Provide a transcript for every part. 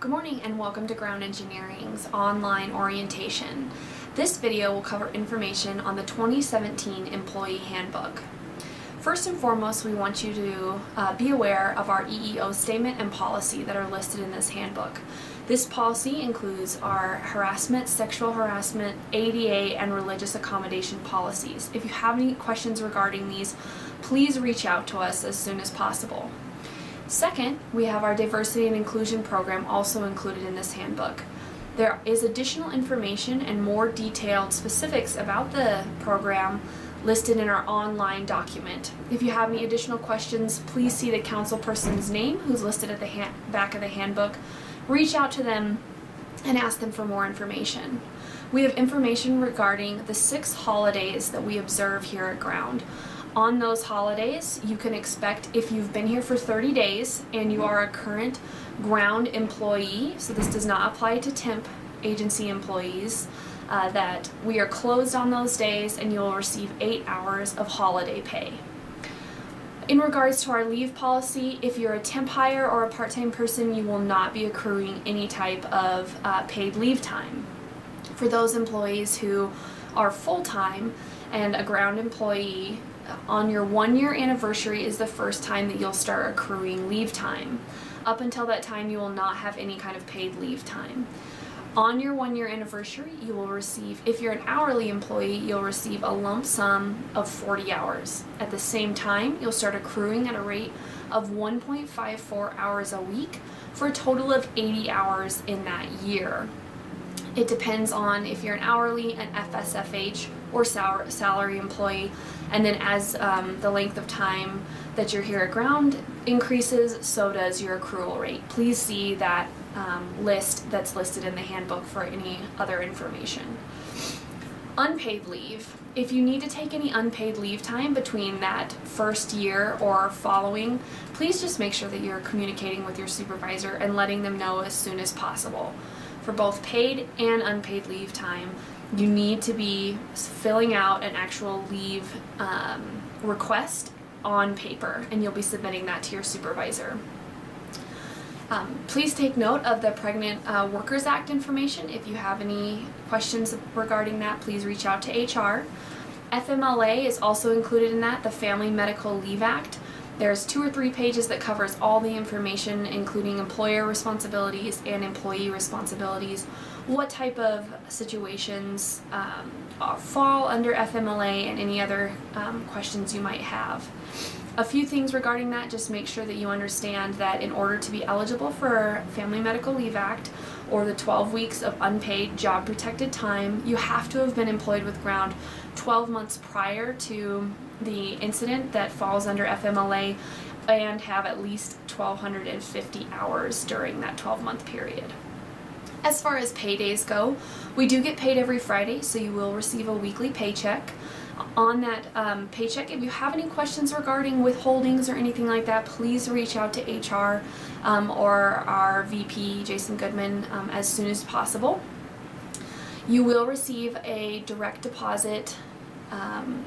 Good morning and welcome to Ground Engineering's online orientation. This video will cover information on the 2017 Employee Handbook. First and foremost, we want you to be aware of our EEO statement and policy that are listed in this handbook. This policy includes our harassment, sexual harassment, ADA, and religious accommodation policies. If you have any questions regarding these, please reach out to us as soon as possible. Second, we have our diversity and inclusion program also included in this handbook. There is additional information and more detailed specifics about the program listed in our online document. If you have any additional questions, please see the council person's name who's listed at the back of the handbook. Reach out to them and ask them for more information. We have information regarding the 6 holidays that we observe here at Ground. On those holidays, you can expect, if you've been here for 30 days and you are a current Ground employee, so this does not apply to temp agency employees, that we are closed on those days and you will receive 8 hours of holiday pay. In regards to our leave policy, if you're a temp hire or a part-time person, you will not be accruing any type of paid leave time. For those employees who are full-time and a Ground employee, on your 1-year anniversary is the first time that you'll start accruing leave time. Up until that time, you will not have any kind of paid leave time. On your 1-year anniversary, you will receive, if you're an hourly employee, you'll receive a lump sum of 40 hours. At the same time, you'll start accruing at a rate of 1.54 hours a week for a total of 80 hours in that year. It depends on if you're an hourly, an FSFH, or salary employee, and then as the length of time that you're here at Ground increases, so does your accrual rate. Please see that list that's listed in the handbook for any other information. Unpaid leave. If you need to take any unpaid leave time between that first year or following, please just make sure that you're communicating with your supervisor and letting them know as soon as possible. For both paid and unpaid leave time, you need to be filling out an actual leave request on paper, and you'll be submitting that to your supervisor. Please take note of the Pregnant Workers Act information. If you have any questions regarding that, please reach out to HR. FMLA is also included in that, the Family Medical Leave Act. There's 2 or 3 pages that covers all the information, including employer responsibilities and employee responsibilities, what type of situations fall under FMLA, and any other questions you might have. A few things regarding that, just make sure that you understand that in order to be eligible for Family Medical Leave Act or the 12 weeks of unpaid job protected time, you have to have been employed with Ground 12 months prior to the incident that falls under FMLA and have at least 1,250 hours during that 12-month period. As far as paydays go, we do get paid every Friday, so you will receive a weekly paycheck. On that paycheck, if you have any questions regarding withholdings or anything like that, please reach out to HR or our VP, Jason Goodman, as soon as possible. You will receive a direct deposit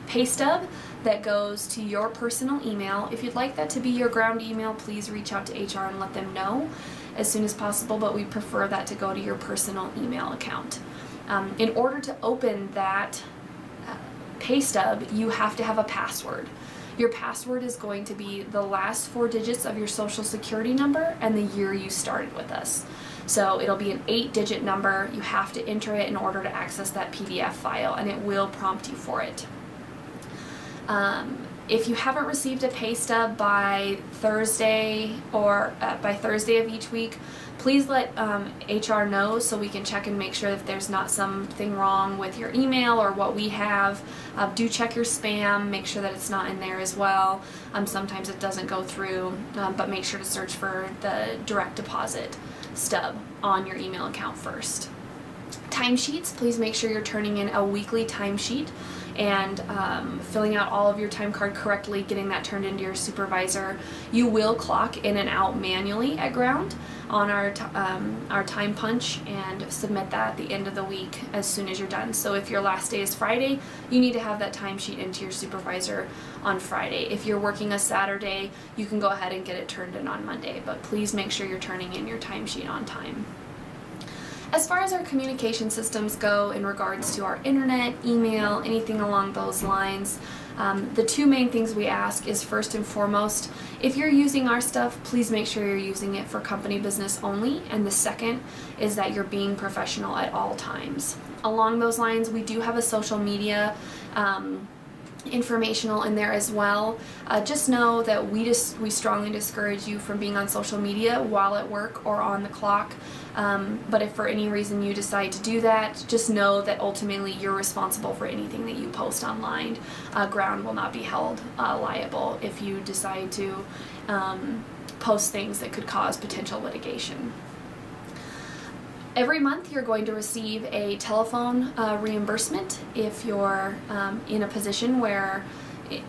pay stub that goes to your personal email. If you'd like that to be your Ground email, please reach out to HR and let them know as soon as possible, but we prefer that to go to your personal email account. In order to open that pay stub, you have to have a password. Your password is going to be the last 4 digits of your social security number and the year you started with us. So it'll be an 8-digit number. You have to enter it in order to access that PDF file, and it will prompt you for it. If you haven't received a pay stub by Thursday or by Thursday of each week, please let HR know so we can check and make sure that there's not something wrong with your email or what we have. Do check your spam, make sure that it's not in there as well. Sometimes it doesn't go through, but make sure to search for the direct deposit stub on your email account first. Timesheets, please make sure you're turning in a weekly timesheet. and filling out all of your time card correctly, getting that turned into your supervisor. You will clock in and out manually at ground on our time punch and submit that at the end of the week as soon as you're done. So if your last day is Friday, you need to have that timesheet into your supervisor on Friday. If you're working a Saturday, you can go ahead and get it turned in on Monday, but please make sure you're turning in your timesheet on time. As far as our communication systems go in regards to our internet, email, anything along those lines, the two main things we ask is, first and foremost, if you're using our stuff, please make sure you're using it for company business only, and the second is that you're being professional at all times. Along those lines, we do have a social media informational in there as well. Just know that we strongly discourage you from being on social media while at work or on the clock. But if for any reason you decide to do that, just know that ultimately you're responsible for anything that you post online. Ground will not be held liable if you decide to post things that could cause potential litigation. Every month you're going to receive a telephone reimbursement if you're in a position where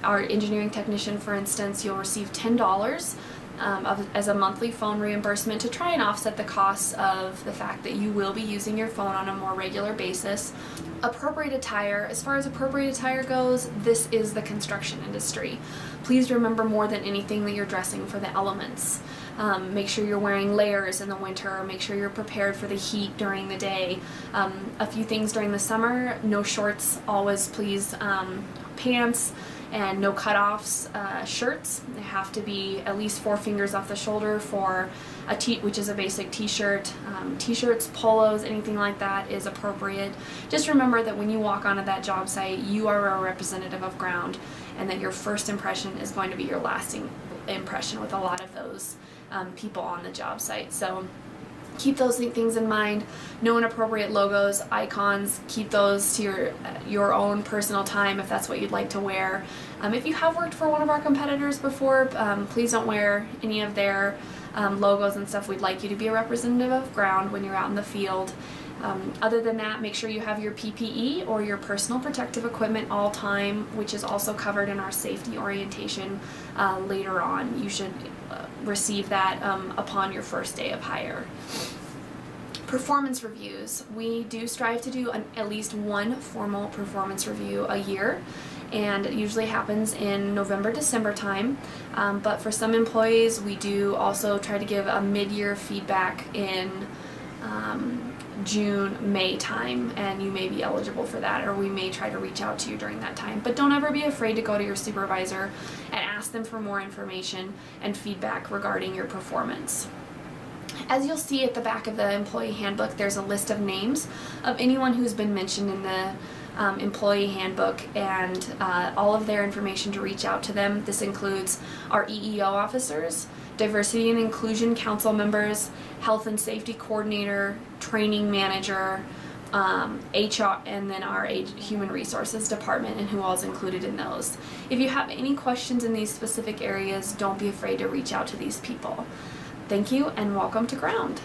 our engineering technician, for instance, you'll receive $10 as a monthly phone reimbursement to try and offset the costs of the fact that you will be using your phone on a more regular basis. Appropriate attire. As far as appropriate attire goes, this is the construction industry. Please remember more than anything that you're dressing for the elements. Make sure you're wearing layers in the winter. Make sure you're prepared for the heat during the day. A few things during the summer: no shorts, always please. Pants, and no cutoffs. Shirts, they have to be at least 4 fingers off the shoulder for which is a basic t-shirt. T-shirts, polos, anything like that is appropriate. Just remember that when you walk onto that job site, you are a representative of ground, and that your first impression is going to be your lasting impression with a lot of those people on the job site. So keep those things in mind. No inappropriate logos, icons. Keep those to your own personal time if that's what you'd like to wear. If you have worked for one of our competitors before, please don't wear any of their logos and stuff. We'd like you to be a representative of ground when you're out in the field. Other than that, make sure you have your PPE or your personal protective equipment all time, which is also covered in our safety orientation later on. You should receive that upon your first day of hire. Performance reviews. We do strive to do at least one formal performance review a year, and it usually happens in November-December time. But for some employees, we do also try to give a mid-year feedback in June-May time, and you may be eligible for that, or we may try to reach out to you during that time. But don't ever be afraid to go to your supervisor and ask them for more information and feedback regarding your performance. As you'll see at the back of the employee handbook, there's a list of names of anyone who's been mentioned in the employee handbook, and all of their information to reach out to them. This includes our EEO officers, diversity and inclusion council members, health and safety coordinator, training manager, HR, and then our human resources department, and who all is included in those. If you have any questions in these specific areas, don't be afraid to reach out to these people. Thank you, and welcome to Ground.